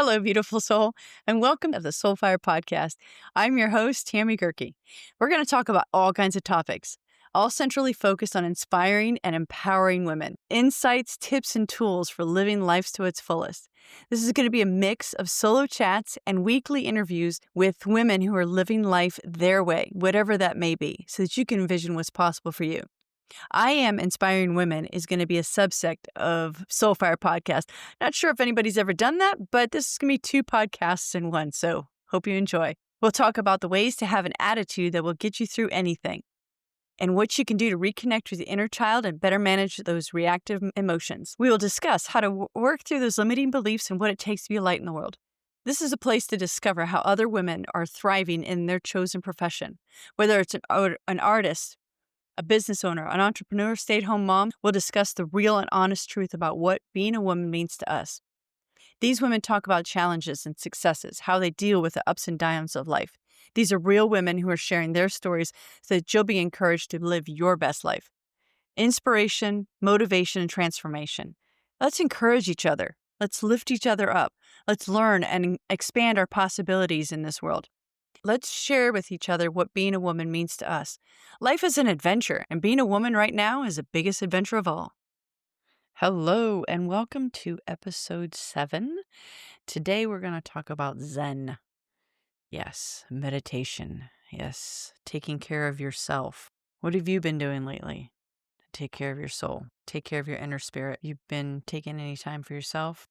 Hello, beautiful soul, and welcome to the SoulFire podcast. I'm your host, Tammy Goerke. We're going to talk about all kinds of topics, all centrally focused on inspiring and empowering women, insights, tips, and tools for living life to its fullest. This is going to be a mix of solo chats and weekly interviews with women who are living life their way, whatever that may be, so that you can envision what's possible for you. I Am Inspiring Women is going to be a subsect of SoulFire podcast. Not sure if anybody's ever done that, but this is going to be 2 podcasts in one, so hope you enjoy. We'll talk about the ways to have an attitude that will get you through anything and what you can do to reconnect with your inner child and better manage those reactive emotions. We will discuss how to work through those limiting beliefs and what it takes to be a light in the world. This is a place to discover how other women are thriving in their chosen profession, whether it's an artist, a business owner, an entrepreneur, stay-at-home mom. Will discuss the real and honest truth about what being a woman means to us. These women talk about challenges and successes, how they deal with the ups and downs of life. These are real women who are sharing their stories so that you'll be encouraged to live your best life. Inspiration, motivation, and transformation. Let's encourage each other. Let's lift each other up. Let's learn and expand our possibilities in this world. Let's share with each other what being a woman means to us. Life is an adventure, and being a woman right now is the biggest adventure of all. Hello, and welcome to episode 7. Today we're going to talk about Zen. Yes, meditation. Yes, taking care of yourself. What have you been doing lately to take care of your soul? Take care of your inner spirit. You've been taking any time for yourself?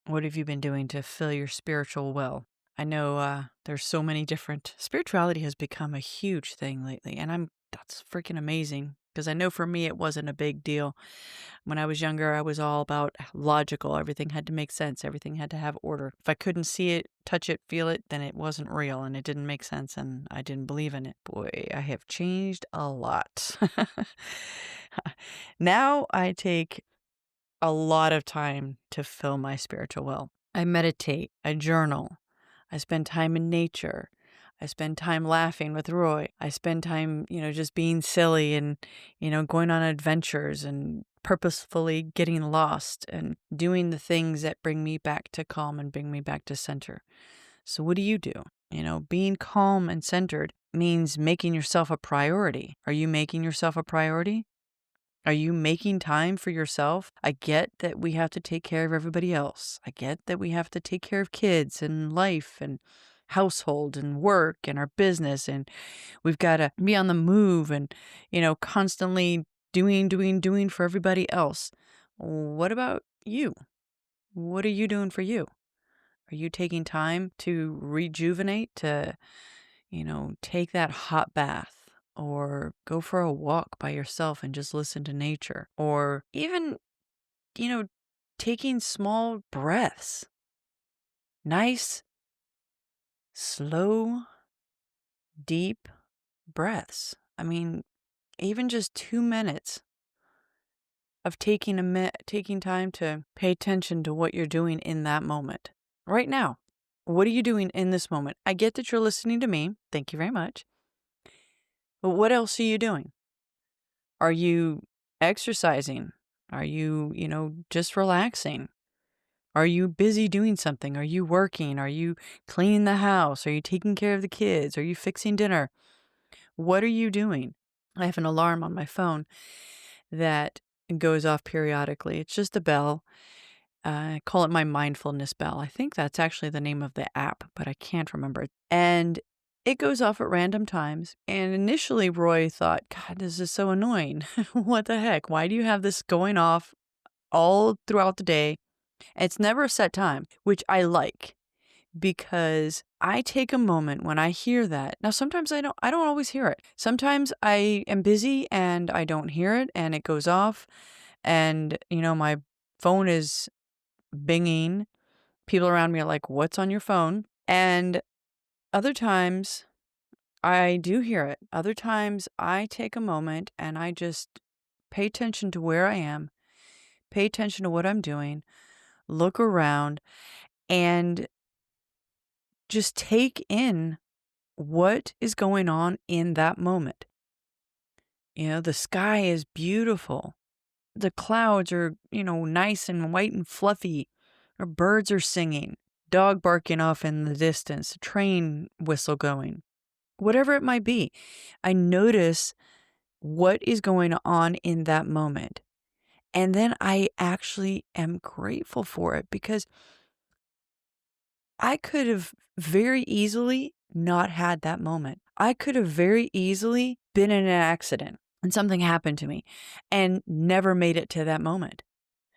What have you been doing to fill your spiritual well? I know there's so many different. Spirituality has become a huge thing lately, and that's freaking amazing because I know for me it wasn't a big deal. When I was younger, I was all about logical. Everything had to make sense. Everything had to have order. If I couldn't see it, touch it, feel it, then it wasn't real and it didn't make sense and I didn't believe in it. Boy, I have changed a lot. Now I take a lot of time to fill my spiritual well. I meditate, I journal. I spend time in nature. I spend time laughing with Roy. I spend time, just being silly and, going on adventures and purposefully getting lost and doing the things that bring me back to calm and bring me back to center. So what do you do? Being calm and centered means making yourself a priority. Are you making yourself a priority? Are you making time for yourself? I get that we have to take care of everybody else. I get that we have to take care of kids and life and household and work and our business. And we've got to be on the move and, constantly doing for everybody else. What about you? What are you doing for you? Are you taking time to rejuvenate, to, take that hot bath? Or go for a walk by yourself and just listen to nature. Or even, taking small breaths. Nice, slow, deep breaths. I mean, even just 2 minutes of taking time to pay attention to what you're doing in that moment. Right now, what are you doing in this moment? I get that you're listening to me. Thank you very much. But what else are you doing? Are you exercising? Are you, just relaxing? Are you busy doing something? Are you working? Are you cleaning the house? Are you taking care of the kids? Are you fixing dinner? What are you doing? I have an alarm on my phone that goes off periodically. It's just a bell. I call it my mindfulness bell. I think that's actually the name of the app, but I can't remember it. And it goes off at random times. And initially, Roy thought, God, this is so annoying. What the heck? Why do you have this going off all throughout the day? It's never a set time, which I like because I take a moment when I hear that. Now, sometimes I don't always hear it. Sometimes I am busy and I don't hear it and it goes off and, my phone is binging. People around me are like, what's on your phone? And other times I do hear it. Other times I take a moment and I just pay attention to where I am, pay attention to what I'm doing, look around, and just take in what is going on in that moment. The sky is beautiful. The clouds are, nice and white and fluffy. Or birds are singing. dog barking off in the distance, a train whistle going, whatever it might be. I notice what is going on in that moment. And then I actually am grateful for it because I could have very easily not had that moment. I could have very easily been in an accident and something happened to me and never made it to that moment,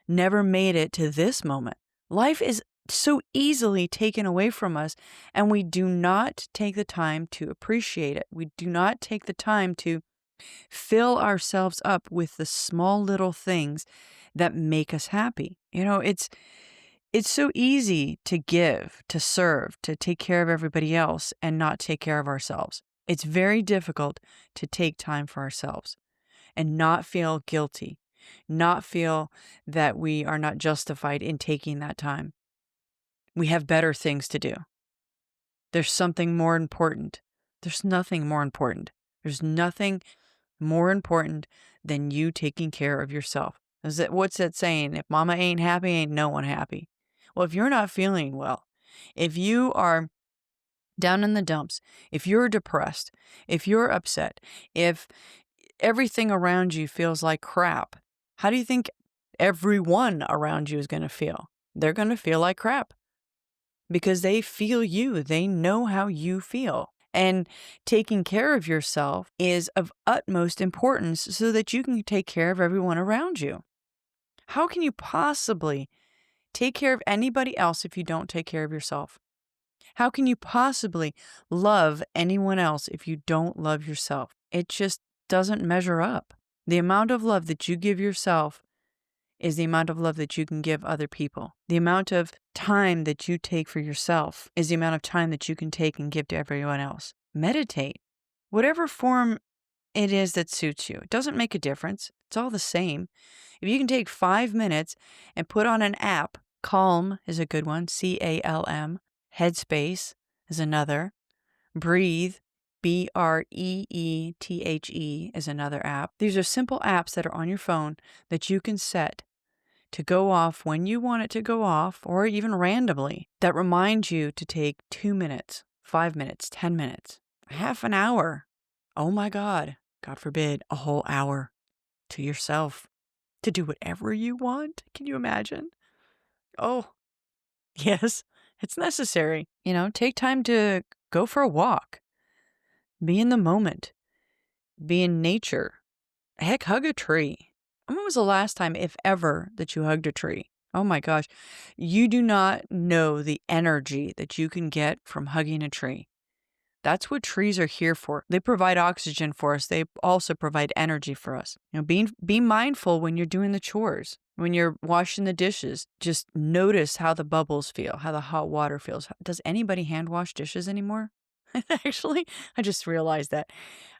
never made it to this moment. Life is so easily taken away from us, and we do not take the time to appreciate it. We do not take the time to fill ourselves up with the small little things that make us happy. It's so easy to give, to serve, to take care of everybody else and not take care of ourselves. It's very difficult to take time for ourselves and not feel guilty, not feel that we are not justified in taking that time. We have better things to do. There's something more important. There's nothing more important. There's nothing more important than you taking care of yourself. What's that saying? If mama ain't happy, ain't no one happy. Well, if you're not feeling well, if you are down in the dumps, if you're depressed, if you're upset, if everything around you feels like crap, how do you think everyone around you is going to feel? They're going to feel like crap because they feel you. They know how you feel. And taking care of yourself is of utmost importance so that you can take care of everyone around you. How can you possibly take care of anybody else if you don't take care of yourself? How can you possibly love anyone else if you don't love yourself? It just doesn't measure up. The amount of love that you give yourself is the amount of love that you can give other people. The amount of time that you take for yourself is the amount of time that you can take and give to everyone else. Meditate. Whatever form it is that suits you. It doesn't make a difference. It's all the same. If you can take 5 minutes and put on an app, Calm is a good one, CALM. Headspace is another. Breathe, BREETHE is another app. These are simple apps that are on your phone that you can set to go off when you want it to go off, or even randomly, that remind you to take 2 minutes, 5 minutes, 10 minutes, half an hour. Oh my God forbid, a whole hour to yourself to do whatever you want. Can you imagine? Oh, yes, it's necessary. Take time to go for a walk, be in the moment, be in nature. Heck, hug a tree. When was the last time, if ever, that you hugged a tree? Oh my gosh. You do not know the energy that you can get from hugging a tree. That's what trees are here for. They provide oxygen for us. They also provide energy for us. Be mindful when you're doing the chores, when you're washing the dishes. Just notice how the bubbles feel, how the hot water feels. Does anybody hand wash dishes anymore? Actually, I just realized that.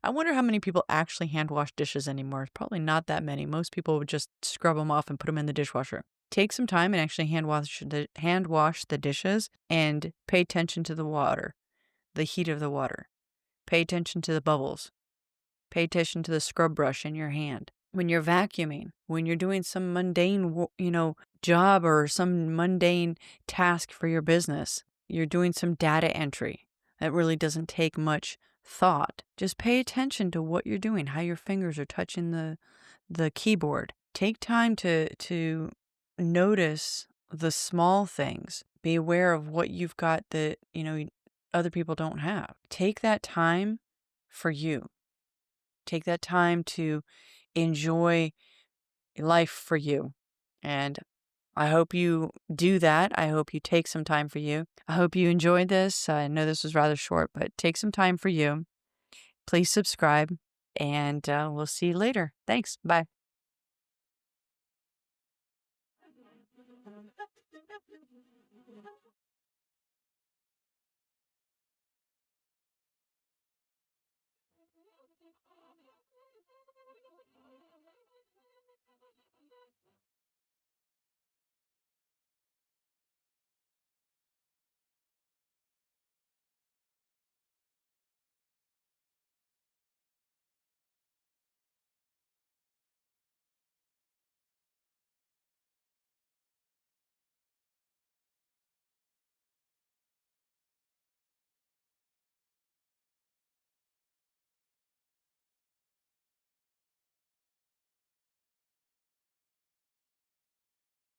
I wonder how many people actually hand wash dishes anymore. It's probably not that many. Most people would just scrub them off and put them in the dishwasher. Take some time and actually hand wash the dishes and pay attention to the water, the heat of the water. Pay attention to the bubbles. Pay attention to the scrub brush in your hand. When you're vacuuming, when you're doing some mundane, job or some mundane task for your business, you're doing some data entry. That really doesn't take much thought. Just pay attention to what you're doing, how your fingers are touching the keyboard. Take time to notice the small things. Be aware of what you've got that, other people don't have. Take that time for you. Take that time to enjoy life for you. And I hope you do that. I hope you take some time for you. I hope you enjoyed this. I know this was rather short, but take some time for you. Please subscribe, and we'll see you later. Thanks. Bye.